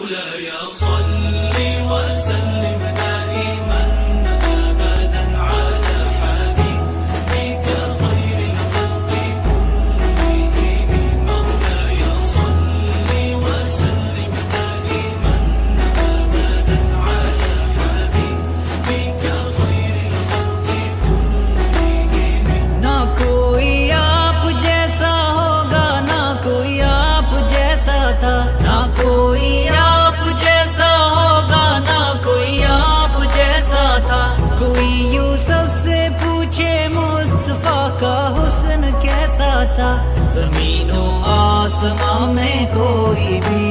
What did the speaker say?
مولاي صل وسلم دائما أبدا على حبيبك خير الخلق كلهم. مولاي صل وسلم دائما أبدا على حبيبك خير الخلق كلهم. نہ کوئی آپ جیسا ہوگا، نہ کوئی آپ جیسا تھا، نہ کوئی آپ جیسا ہوگا، نہ کوئی آپ جیسا تھا. کوئی یوسف سے پوچھے مصطفیٰ کا حسن کیسا تھا. زمین و آسمان میں کوئی بھی